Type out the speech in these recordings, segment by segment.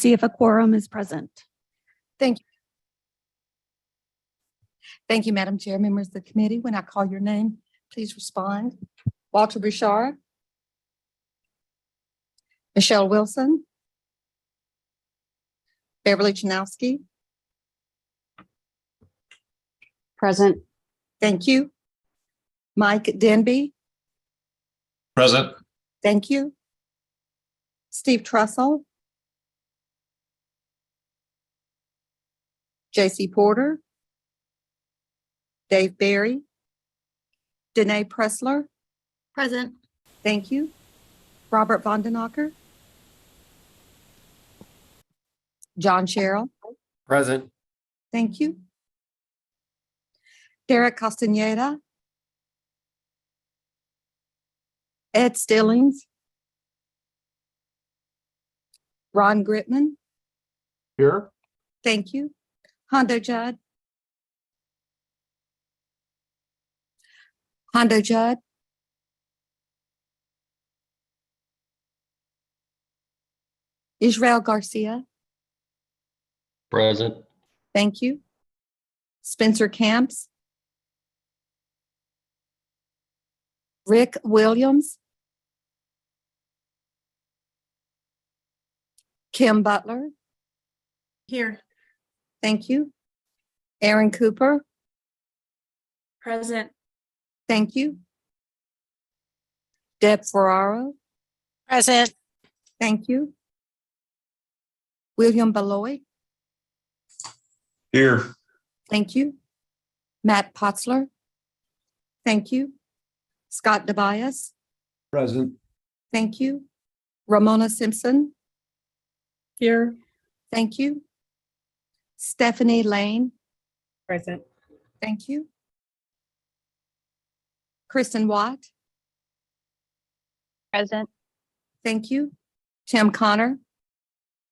see if a quorum is present. Thank you. Thank you, Madam Chair. Members of the committee, when I call your name, please respond. Walter Bouchard. Michelle Wilson. Beverly Janowski. Present. Thank you. Mike Denby. Present. Thank you. Steve Trussell. J.C. Porter. Dave Berry. Danae Pressler. Present. Thank you. Robert Vondenacker. John Sherrill. Present. Thank you. Derek Castaneda. Ed Stillings. Ron Gritman. Here. Thank you. Hondo Judd. Hondo Judd. Israel Garcia. Present. Thank you. Spencer Camps. Rick Williams. Kim Butler. Here. Thank you. Aaron Cooper. Present. Thank you. Deb Ferraro. Present. Thank you. William Beloy. Here. Thank you. Matt Potzler. Thank you. Scott DeBias. Present. Thank you. Ramona Simpson. Here. Thank you. Stephanie Lane. Present. Thank you. Kristen Watt. Present. Thank you. Tim Connor.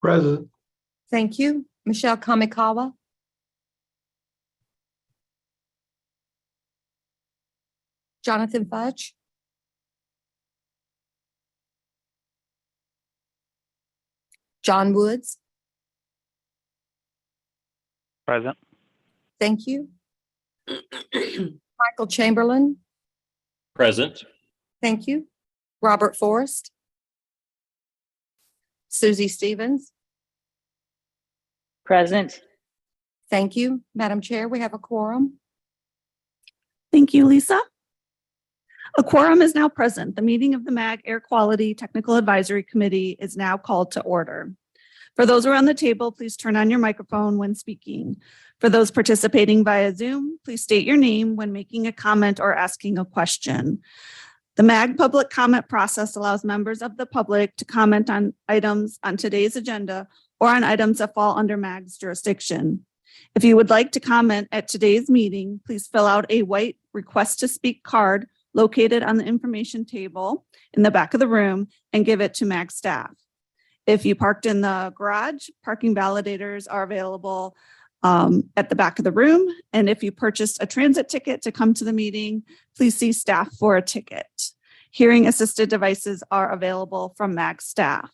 Present. Thank you. Michelle Kamikawa. Jonathan Fudge. John Woods. Present. Thank you. Michael Chamberlain. Present. Thank you. Robert Forrest. Susie Stevens. Present. Thank you. Madam Chair, we have a quorum. Thank you, Lisa. A quorum is now present. The meeting of the MAG Air Quality Technical Advisory Committee is now called to order. For those around the table, please turn on your microphone when speaking. For those participating via Zoom, please state your name when making a comment or asking a question. The MAG public comment process allows members of the public to comment on items on today's agenda or on items that fall under MAG's jurisdiction. If you would like to comment at today's meeting, please fill out a white request to speak card located on the information table in the back of the room and give it to MAG staff. If you parked in the garage, parking validators are available at the back of the room. And if you purchased a transit ticket to come to the meeting, please see staff for a ticket. Hearing assisted devices are available from MAG staff.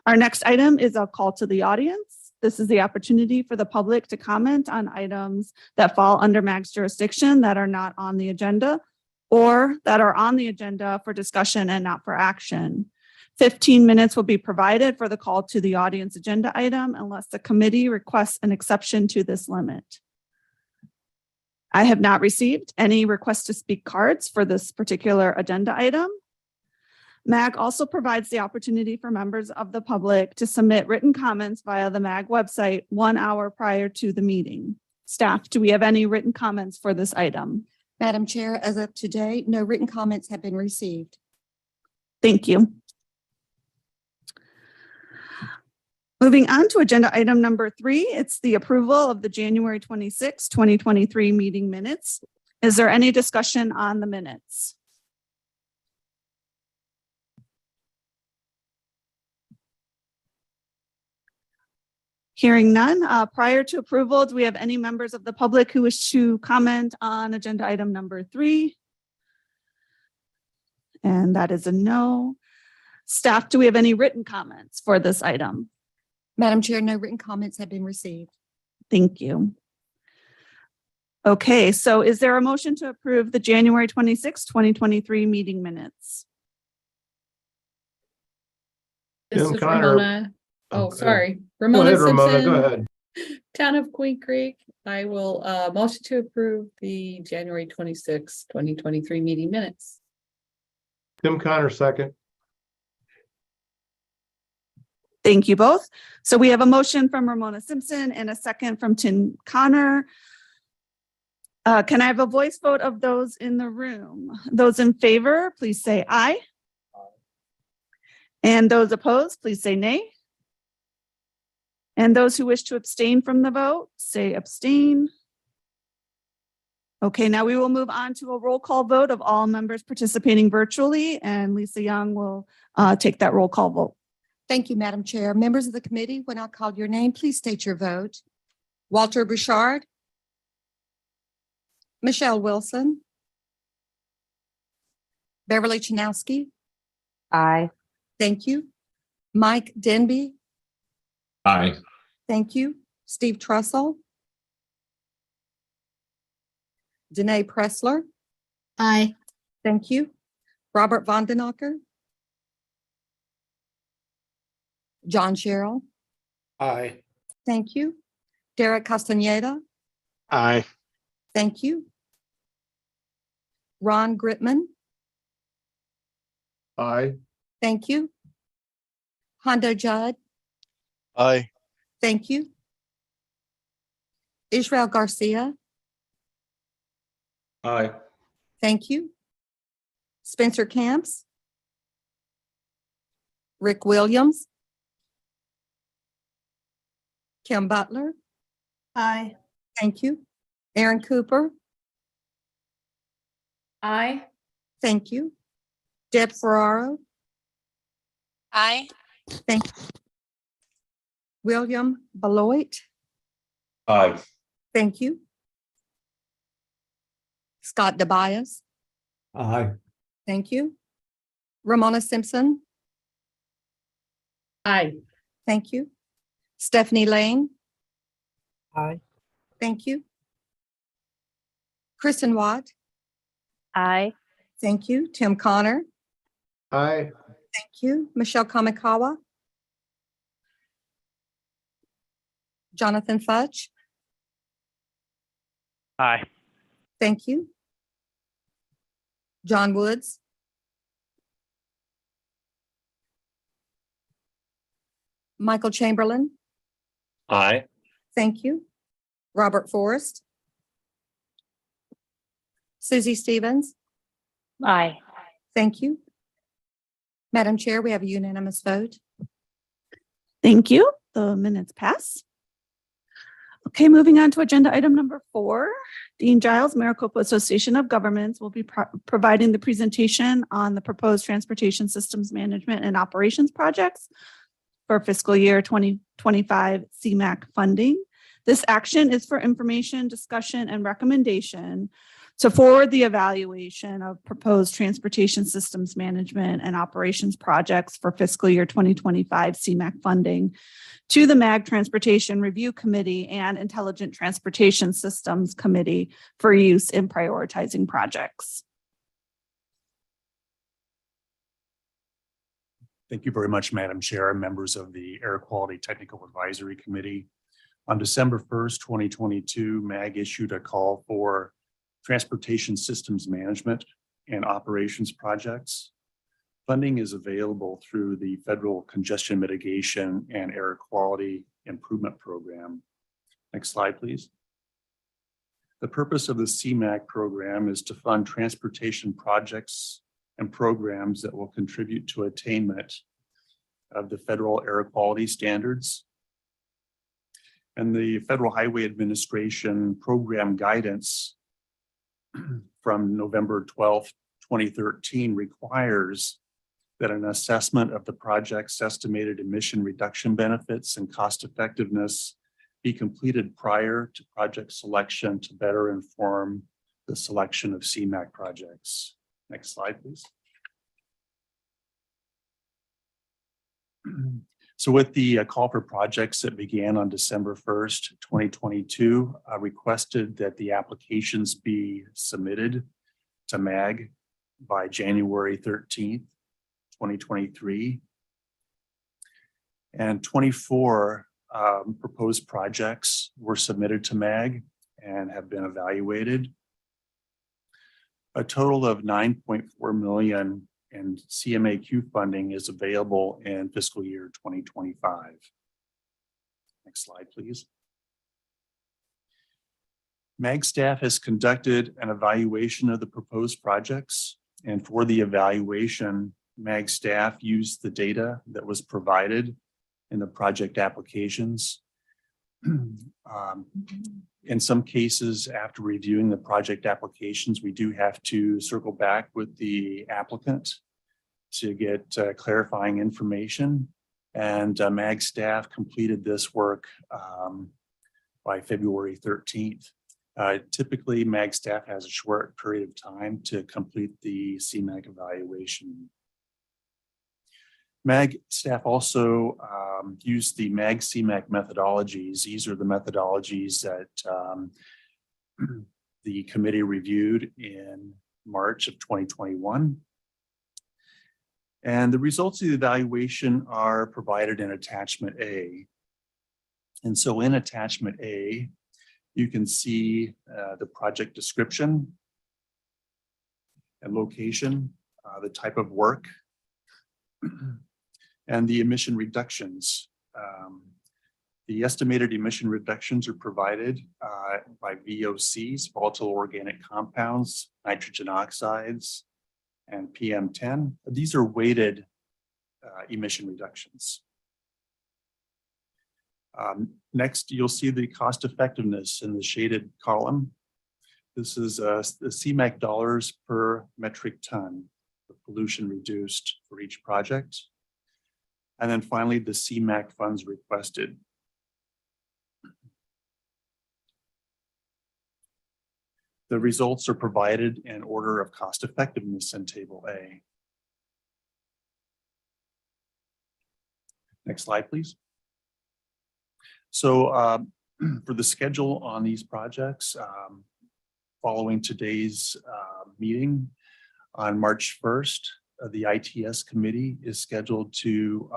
Our next item is a call to the audience. This is the opportunity for the public to comment on items that fall under MAG's jurisdiction that are not on the agenda or that are on the agenda for discussion and not for action. 15 minutes will be provided for the call to the audience agenda item unless the committee requests an exception to this limit. I have not received any request to speak cards for this particular agenda item. MAG also provides the opportunity for members of the public to submit written comments via the MAG website 1 hour prior to the meeting. Staff, do we have any written comments for this item? Madam Chair, as of today, no written comments have been received. Thank you. Moving on to agenda item number 3, it's the approval of the January 26, 2023 meeting minutes. Is there any discussion on the minutes? Hearing none, prior to approval, do we have any members of the public who wish to comment on agenda item number 3? And that is a no. Staff, do we have any written comments for this item? Madam Chair, no written comments have been received. Thank you. Okay, so is there a motion to approve the January 26, 2023 meeting minutes? This Tim is Connor. Ramona. Oh, Okay. sorry. Go Ramona ahead, Ramona, go Simpson, ahead. Town of Queen Creek. I will motion to approve the January 26, 2023 meeting minutes. Tim Connor, second. Thank you both. So we have a motion from Ramona Simpson and a second from Tim Connor. Can I have a voice vote of those in the room? Those in favor, please say aye. And those opposed, please say nay. And those who wish to abstain from the vote, say abstain. Okay, now we will move on to a roll call vote of all members participating virtually, and Lisa Young will take that roll call vote. Thank you, Madam Chair. Members of the committee, when I call your name, please state your vote. Walter Bouchard. Michelle Wilson. Beverly Chanowski. Aye. Thank you. Mike Denby. Aye. Thank you. Steve Trussell. Danae Pressler. Aye. Thank you. Robert Vondenacker. John Sherrill. Aye. Thank you. Derek Castaneda. Aye. Thank you. Ron Gritman. Aye. Thank you. Hondo Judd. Aye. Thank you. Israel Garcia. Aye. Thank you. Spencer Camps. Rick Williams. Kim Butler. Aye. Thank you. Aaron Cooper. Aye. Thank you. Deb Ferraro. Aye. Thank you. William Beloit. Aye. Thank you. Scott DeBias. Aye. Thank you. Ramona Simpson. Aye. Thank you. Stephanie Lane. Aye. Thank you. Kristen Watt. Aye. Thank you. Tim Connor. Aye. Thank you. Michelle Kamikawa. Jonathan Fudge. Aye. Thank you. John Woods. Michael Chamberlain. Aye. Thank you. Robert Forrest. Susie Stevens. Aye. Thank you. Madam Chair, we have a unanimous vote. Thank you. The minutes pass. Okay, moving on to agenda item number 4. Dean Giles, Maricopa Association of Governments, will be providing the presentation on the proposed transportation systems management and operations projects for fiscal year 2025 CMAQ funding. This action is for information, discussion, and recommendation to forward the evaluation of proposed transportation systems management and operations projects for fiscal year 2025 CMAQ funding to the MAG Transportation Review Committee and Intelligent Transportation Systems Committee for use in prioritizing projects. Thank you very much, Madam Chair and members of the Air Quality Technical Advisory Committee. On December 1st, 2022, MAG issued a call for transportation systems management and operations projects. Funding is available through the Federal Congestion Mitigation and Air Quality Improvement Program. Next slide, please. The purpose of the CMAQ program is to fund transportation projects and programs that will contribute to attainment of the federal air quality standards. And the Federal Highway Administration program guidance from November 12th, 2013 requires that an assessment of the project's estimated emission reduction benefits and cost effectiveness be completed prior to project selection to better inform the selection of CMAQ projects. Next slide, please. So with the call for projects that began on December 1st, 2022, I requested that the applications be submitted to MAG by January 13th, 2023. And 24 proposed projects were submitted to MAG and have been evaluated. A total of 9.4 million in CMAQ funding is available in fiscal year 2025. Next slide, please. MAG staff has conducted an evaluation of the proposed projects, and for the evaluation, MAG staff used the data that was provided in the project applications. In some cases, after reviewing the project applications, we do have to circle back with the applicant to get clarifying information. And MAG staff completed this work by February 13th. Typically, MAG staff has a short period of time to complete the CMAQ evaluation. MAG staff also used the MAG CMAQ methodologies. These are the methodologies that the committee reviewed in March of 2021. And the results of the evaluation are provided in attachment A. And so in attachment A, you can see the project description and location, the type of work, and the emission reductions. The estimated emission reductions are provided by VOCs, volatile organic compounds, nitrogen oxides, and PM10. These are weighted emission reductions. Next, you'll see the cost effectiveness in the shaded column. This is the CMAQ dollars per metric ton of pollution reduced for each project. And then finally, the CMAQ funds requested. The results are provided in order of cost effectiveness in Table A. Next slide, please. So for the schedule on these projects, following today's meeting on March 1st, the ITS committee is scheduled to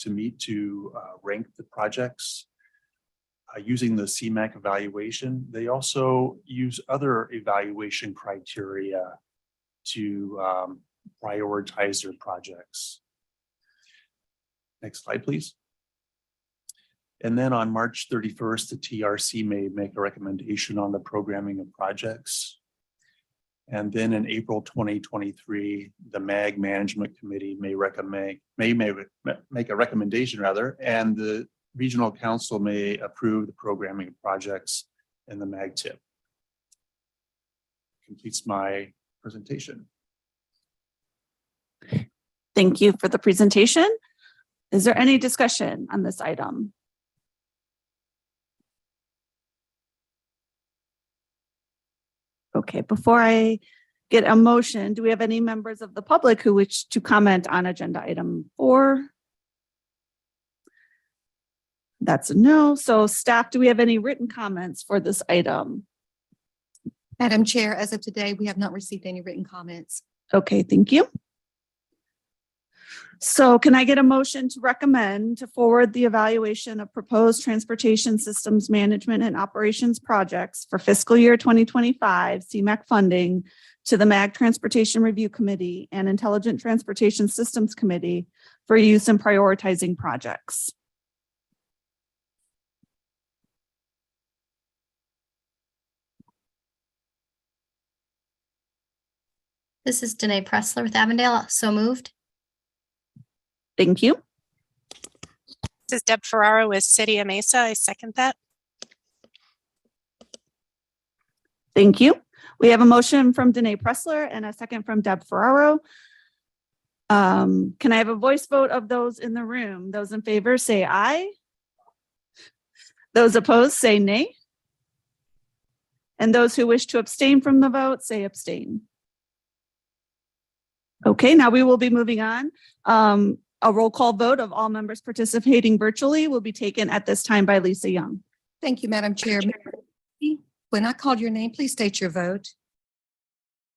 meet to rank the projects using the CMAQ evaluation. They also use other evaluation criteria to prioritize their projects. Next slide, please. And then on March 31st, the TRC may make a recommendation on the programming of projects. And then in April 2023, the MAG Management Committee may make a recommendation rather, and the Regional Council may approve the programming of projects in the MAG tip. Completes my presentation. Thank you for the presentation. Is there any discussion on this item? Okay, before I get a motion, do we have any members of the public who wish to comment on agenda item 4? That's a no. So staff, do we have any written comments for this item? Madam Chair, as of today, we have not received any written comments. Okay, thank you. So can I get a motion to recommend to forward the evaluation of proposed transportation systems management and operations projects for fiscal year 2025 CMAQ funding to the MAG Transportation Review Committee and Intelligent Transportation Systems Committee for use in prioritizing projects? This is Danae Pressler with Avondale. So moved. Thank you. This is Deb Ferraro with City of Mesa. I second that. Thank you. We have a motion from Danae Pressler and a second from Deb Ferraro. Can I have a voice vote of those in the room? Those in favor say aye. Those opposed say nay. And those who wish to abstain from the vote say abstain. Okay, now we will be moving on. A roll call vote of all members participating virtually will be taken at this time by Lisa Young. Thank you, Madam Chair. When I call your name, please state your vote.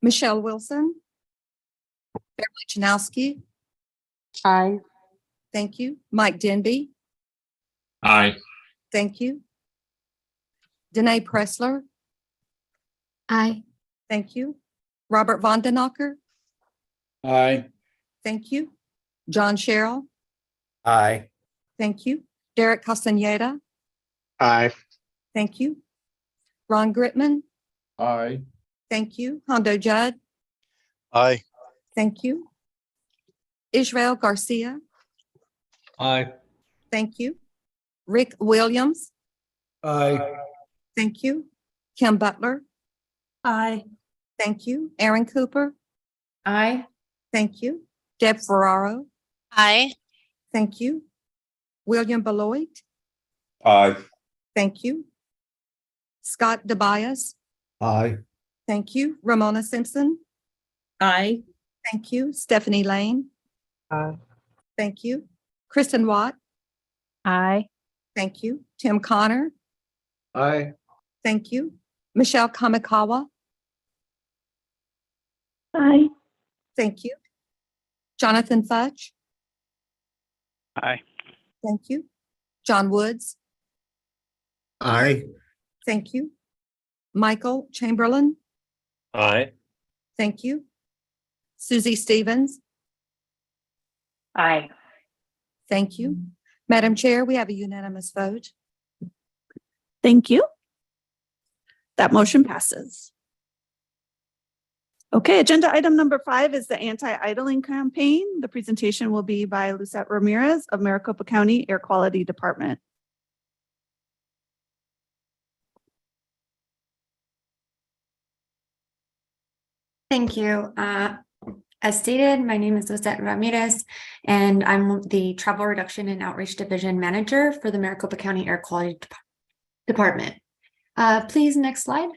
Michelle Wilson. Beverly Janowski. Aye. Thank you. Mike Denby. Aye. Thank you. Danae Pressler. Aye. Thank you. Robert Vondenacker. Aye. Thank you. John Sherrill. Aye. Thank you. Derek Castaneda. Aye. Thank you. Ron Gritman. Aye. Thank you. Hondo Judd. Aye. Thank you. Israel Garcia. Aye. Thank you. Rick Williams. Aye. Thank you. Kim Butler. Aye. Thank you. Aaron Cooper. Aye. Thank you. Deb Ferraro. Aye. Thank you. William Beloit. Aye. Thank you. Scott DeBias. Aye. Thank you. Ramona Simpson. Aye. Thank you. Stephanie Lane. Aye. Thank you. Kristen Watt. Aye. Thank you. Tim Connor. Aye. Thank you. Michelle Kamikawa. Aye. Thank you. Jonathan Fudge. Aye. Thank you. John Woods. Aye. Thank you. Michael Chamberlain. Aye. Thank you. Susie Stevens. Aye. Thank you. Madam Chair, we have a unanimous vote. Thank you. That motion passes. Okay, agenda item number 5 is the anti-idling campaign. The presentation will be by Lucette Ramirez of Maricopa County Air Quality Department. Thank you. As stated, my name is Lucette Ramirez, and I'm the Travel Reduction and Outreach Division Manager for the Maricopa County Air Quality Department. Please, next slide.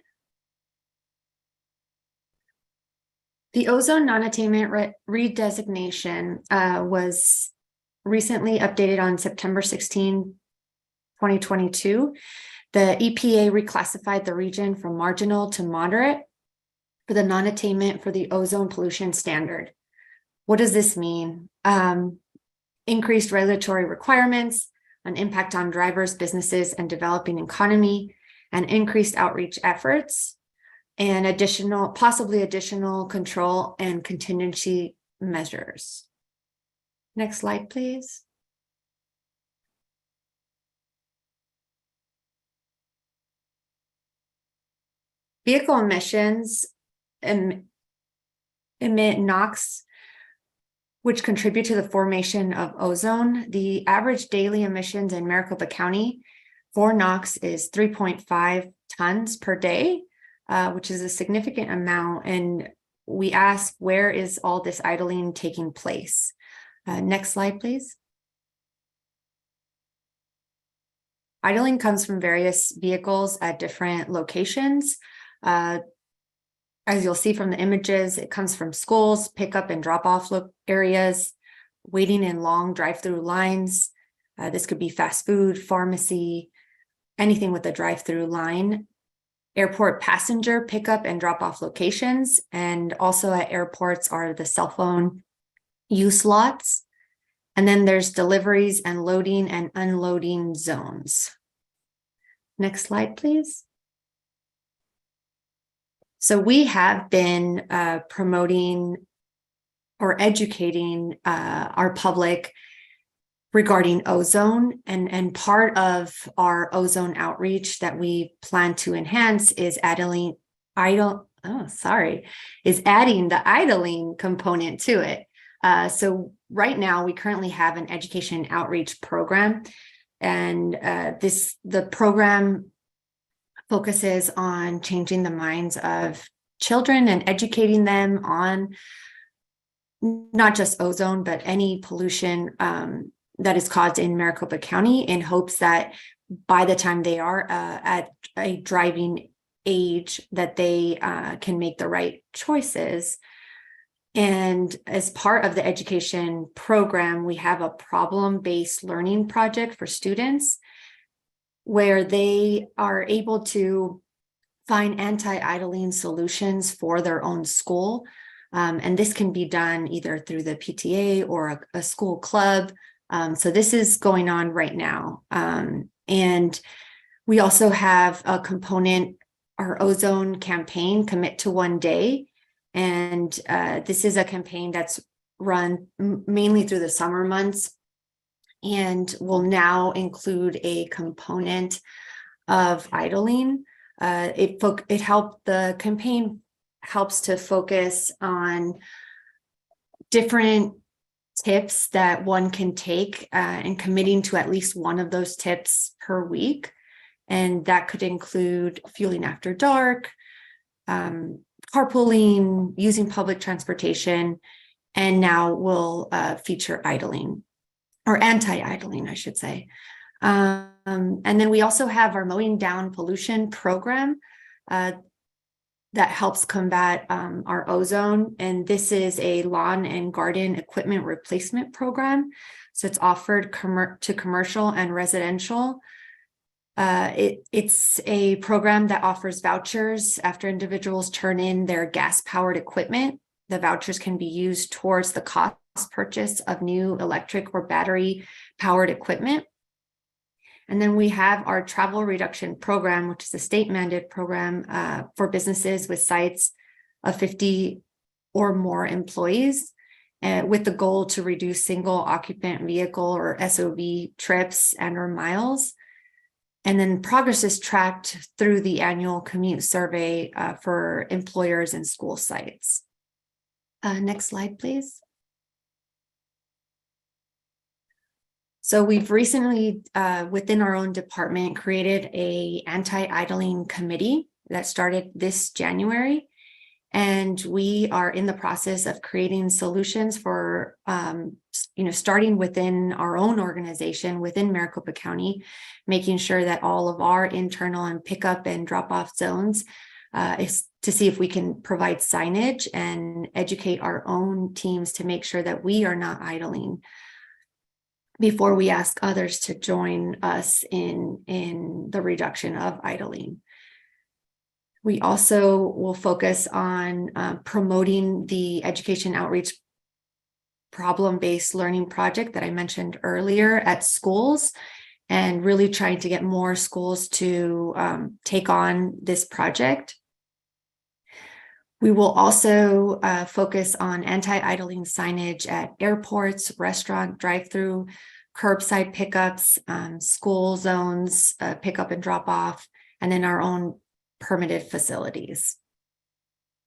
The ozone non-attainment redesignation was recently updated on September 16, 2022. The EPA reclassified the region from marginal to moderate for the non-attainment for the ozone pollution standard. What does this mean? Increased regulatory requirements, an impact on drivers, businesses, and developing economy, and increased outreach efforts, and possibly additional control and contingency measures. Next slide, please. Vehicle emissions emit NOx, which contribute to the formation of ozone. The average daily emissions in Maricopa County for NOx is 3.5 tons per day, which is a significant amount. And we ask, where is all this idling taking place? Next slide, please. Idling comes from various vehicles at different locations. As you'll see from the images, it comes from schools, pickup and drop-off areas, waiting in long drive-through lines. This could be fast food, pharmacy, anything with a drive-through line. Airport passenger pickup and drop-off locations, and also at airports are the cell phone use lots. And then there's deliveries and loading and unloading zones. Next slide, please. So we have been promoting or educating our public regarding ozone, and part of our ozone outreach that we plan to enhance is adding the idling component to it. So right now we currently have an education outreach program, and the program focuses on changing the minds of children and educating them on not just ozone, but any pollution that is caused in Maricopa County, in hopes that by the time they are at a driving age, that they can make the right choices. And as part of the education program, we have a problem-based learning project for students where they are able to find anti-idling solutions for their own school. And this can be done either through the PTA or a school club. So this is going on right now. And we also have a component, our ozone campaign, Commit to One Day. And this is a campaign that's run mainly through the summer months and will now include a component of idling. The campaign helps to focus on different tips that one can take and committing to at least one of those tips per week. And that could include fueling after dark, carpooling, using public transportation, and now will feature idling or anti-idling, I should say. And then we also have our Mowing Down Pollution program that helps combat our ozone. And this is a lawn and garden equipment replacement program. So it's offered to commercial and residential. It's a program that offers vouchers after individuals turn in their gas-powered equipment. The vouchers can be used towards the cost purchase of new electric or battery-powered equipment. And then we have our travel reduction program, which is a state mandated program for businesses with sites of 50 or more employees, with the goal to reduce single occupant vehicle or SOV trips and or miles. And then progress is tracked through the annual commute survey for employers and school sites. Next slide, please. So we've recently, within our own department, created an anti-idling committee that started this January. And we are in the process of creating solutions for, starting within our own organization, within Maricopa County, making sure that all of our internal and pickup and drop-off zones is to see if we can provide signage and educate our own teams to make sure that we are not idling before we ask others to join us in the reduction of idling. We also will focus on promoting the education outreach problem-based learning project that I mentioned earlier at schools, and really trying to get more schools to take on this project. We will also focus on anti-idling signage at airports, restaurant, drive-through, curbside pickups, school zones, pickup and drop off, and in our own permitted facilities.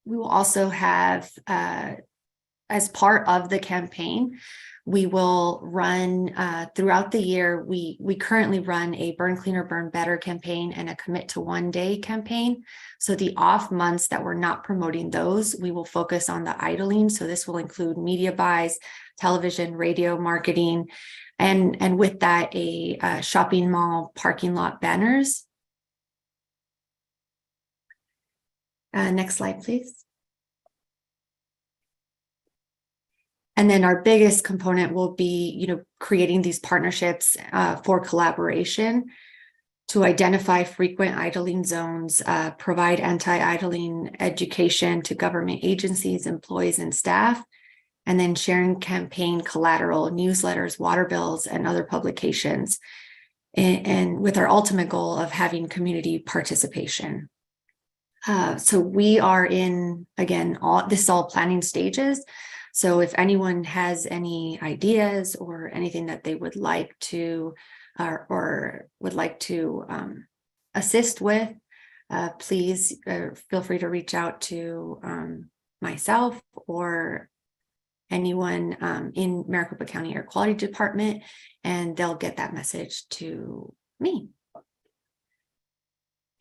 We will also have, as part of the campaign, we will run throughout the year. We currently run a Burn Cleaner, Burn Better campaign and a Commit to One Day campaign. So the off months that we're not promoting those, we will focus on the idling. So this will include media buys, television, radio, marketing, and with that, a shopping mall parking lot banners. Next slide, please. And then our biggest component will be, creating these partnerships for collaboration to identify frequent idling zones, provide anti-idling education to government agencies, employees, and staff, and then sharing campaign collateral, newsletters, water bills, and other publications, and with our ultimate goal of having community participation. So we are in, again, this is all planning stages. So if anyone has any ideas or anything that they would like to or would like to assist with, please feel free to reach out to myself or anyone in Maricopa County Air Quality Department, and they'll get that message to me.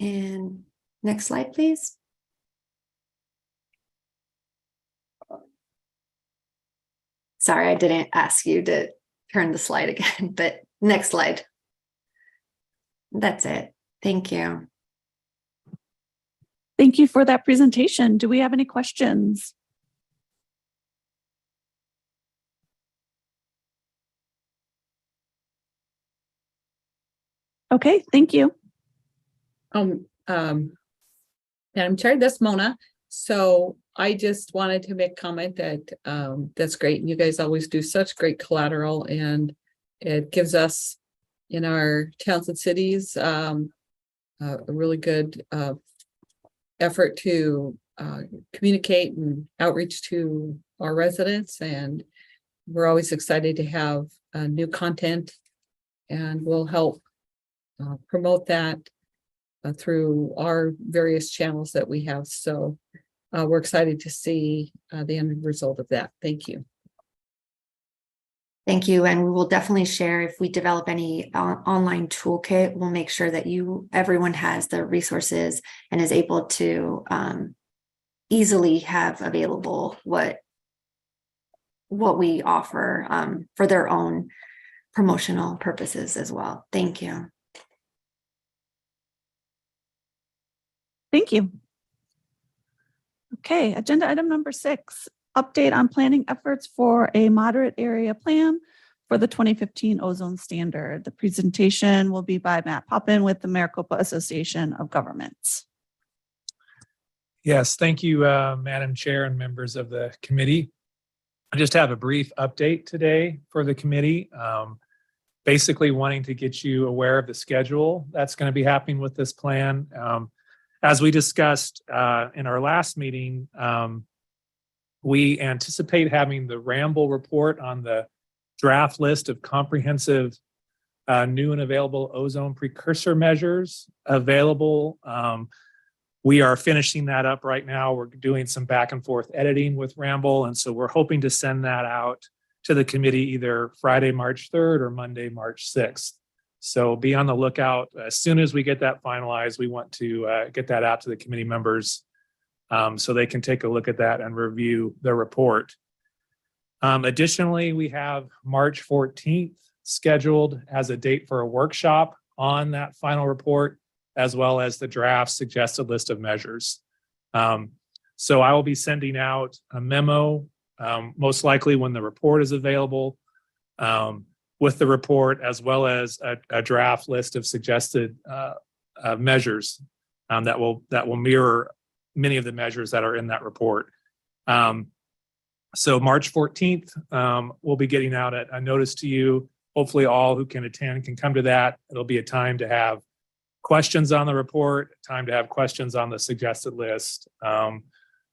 And next slide, please. Sorry, I didn't ask you to turn the slide again, but next slide. That's it. Thank you. Thank you for that presentation. Do we have any questions? Okay, thank you. Madam Chair, that's Mona. So I just wanted to make comment that that's great. You guys always do such great collateral, and it gives us in our towns and cities a really good effort to communicate and outreach to our residents, and we're always excited to have new content, and we'll help promote that through our various channels that we have. So we're excited to see the end result of that. Thank you. Thank you. And we will definitely share if we develop any online toolkit, we'll make sure that everyone has the resources and is able to easily have available what we offer for their own promotional purposes as well. Thank you. Thank you. Okay, agenda item number 6, update on planning efforts for a moderate area plan for the 2015 ozone standard. The presentation will be by Matt Poppin with the Maricopa Association of Governments. Yes, thank you, Madam Chair and members of the committee. I just have a brief update today for the committee. Basically wanting to get you aware of the schedule that's going to be happening with this plan. As we discussed in our last meeting, we anticipate having the Ramble report on the draft list of comprehensive new and available ozone precursor measures available. We are finishing that up right now. We're doing some back and forth editing with Ramble, and so we're hoping to send that out to the committee either Friday, March 3rd or Monday, March 6th. So be on the lookout. As soon as we get that finalized, we want to get that out to the committee members so they can take a look at that and review the report. Additionally, we have March 14th scheduled as a date for a workshop on that final report, as well as the draft suggested list of measures. So I will be sending out a memo, most likely when the report is available, with the report, as well as a draft list of suggested measures that will mirror many of the measures that are in that report. So March 14th, we'll be getting out a notice to you. Hopefully all who can attend can come to that. It'll be a time to have questions on the report, time to have questions on the suggested list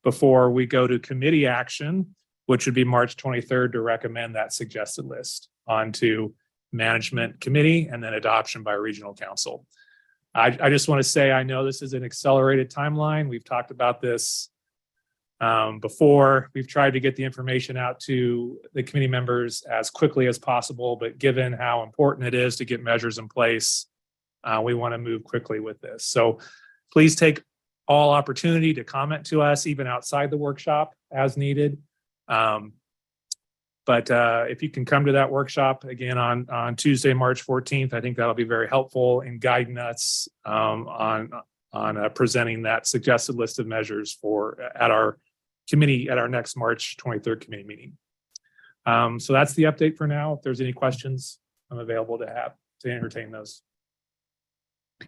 before we go to committee action, which would be March 23rd to recommend that suggested list onto management committee and then adoption by regional council. I just want to say, I know this is an accelerated timeline. We've talked about this before. We've tried to get the information out to the committee members as quickly as possible, but given how important it is to get measures in place, we want to move quickly with this. So please take all opportunity to comment to us, even outside the workshop as needed. But if you can come to that workshop again on Tuesday, March 14th, I think that'll be very helpful in guiding us on presenting that suggested list of measures at our next March 23rd committee meeting. So that's the update for now. If there's any questions, I'm available to entertain those.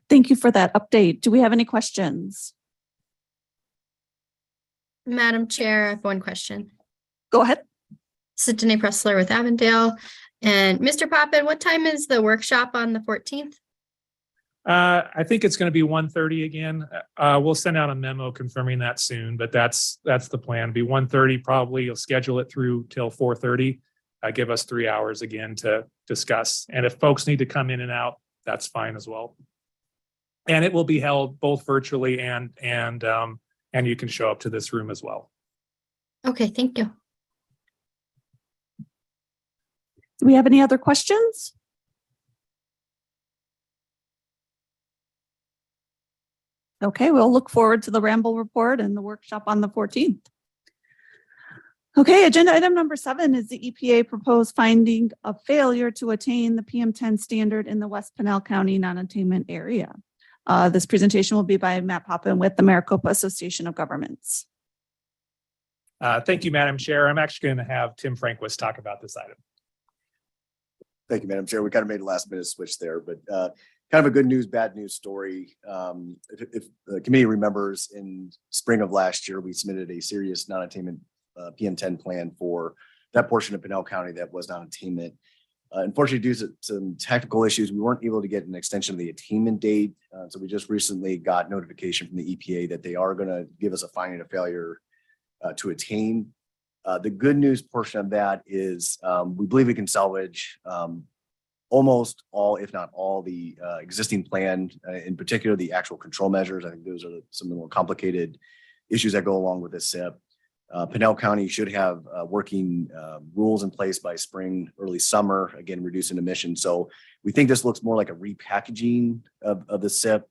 Thank you for that update. Do we have any questions? Madam Chair, I have one question. Go ahead. This is Danae Pressler with Avondale. And Mr. Poppin, what time is the workshop on the 14th? I think it's going to be 1:30 again. We'll send out a memo confirming that soon, but that's the plan. It'll be 1:30 probably. You'll schedule it through till 4:30. Give us 3 hours again to discuss. And if folks need to come in and out, that's fine as well. And it will be held both virtually and you can show up to this room as well. Okay, thank you. Do we have any other questions? Okay, we'll look forward to the Ramble report and the workshop on the 14th. Okay, agenda item number 7 is the EPA proposed finding of failure to attain the PM10 standard in the West Pinal County non-attainment area. This presentation will be by Matt Poppin with the Maricopa Association of Governments. Thank you, Madam Chair. I'm actually going to have Tim Franquist talk about this item. Thank you, Madam Chair. We kind of made a last minute switch there, but kind of a good news, bad news story. If the committee remembers, in spring of last year, we submitted a serious non-attainment PM10 plan for that portion of Pinell County that was non-attainment. Unfortunately, due to some technical issues, we weren't able to get an extension of the attainment date. So we just recently got notification from the EPA that they are going to give us a finding of failure to attain. The good news portion of that is we believe we can salvage almost all, if not all, the existing plan, in particular, the actual control measures. I think those are some of the more complicated issues that go along with this SIP. Pinell County should have working rules in place by spring, early summer, again, reducing emissions. So we think this looks more like a repackaging of the SIP.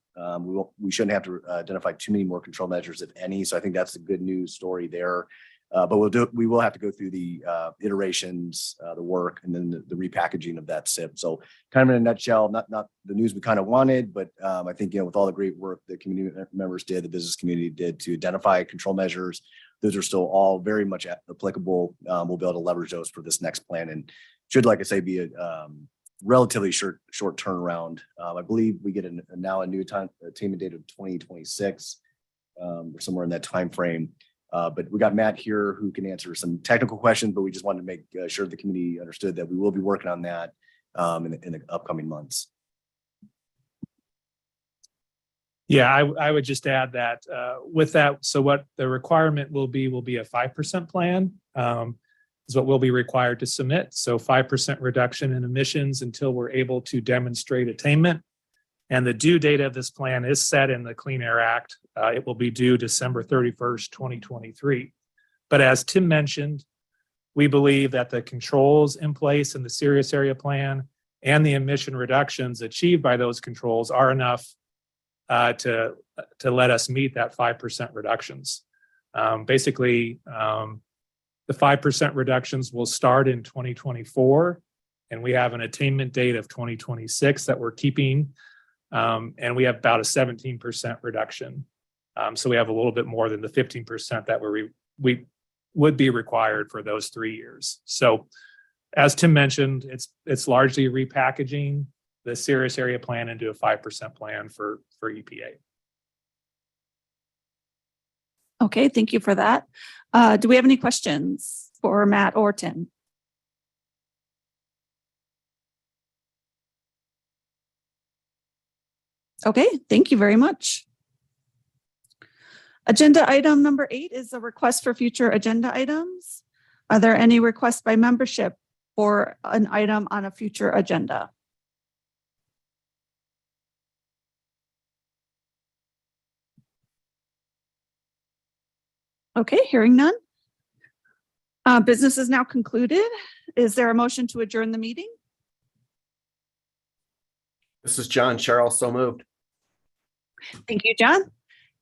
We shouldn't have to identify too many more control measures, if any. So I think that's the good news story there. But we will have to go through the iterations, the work, and then the repackaging of that SIP. So kind of in a nutshell, not the news we kind of wanted, but I think, with all the great work the community members did, the business community did to identify control measures, those are still all very much applicable. We'll be able to leverage those for this next plan, and should, like I say, be a relatively short turnaround. I believe we get now a new attainment date of 2026, or somewhere in that time frame. But we got Matt here who can answer some technical questions, but we just wanted to make sure the community understood that we will be working on that in the upcoming months. Yeah, I would just add that with that, so what the requirement will be a 5% plan is what we'll be required to submit. So 5% reduction in emissions until we're able to demonstrate attainment. And the due date of this plan is set in the Clean Air Act. It will be due December 31st, 2023. But as Tim mentioned, we believe that the controls in place in the Serious Area Plan and the emission reductions achieved by those controls are enough to let us meet that 5% reductions. Basically, the 5% reductions will start in 2024, and we have an attainment date of 2026 that we're keeping. And we have about a 17% reduction. So we have a little bit more than the 15% that we would be required for those 3 years. So as Tim mentioned, it's largely repackaging the Serious Area Plan into a 5% plan for EPA. Okay, thank you for that. Do we have any questions for Matt or Tim? Okay, thank you very much. Agenda item number 8 is a request for future agenda items. Are there any requests by membership for an item on a future agenda? Okay, hearing none. Business is now concluded. Is there a motion to adjourn the meeting? This is John Charles, so moved. Thank you, John.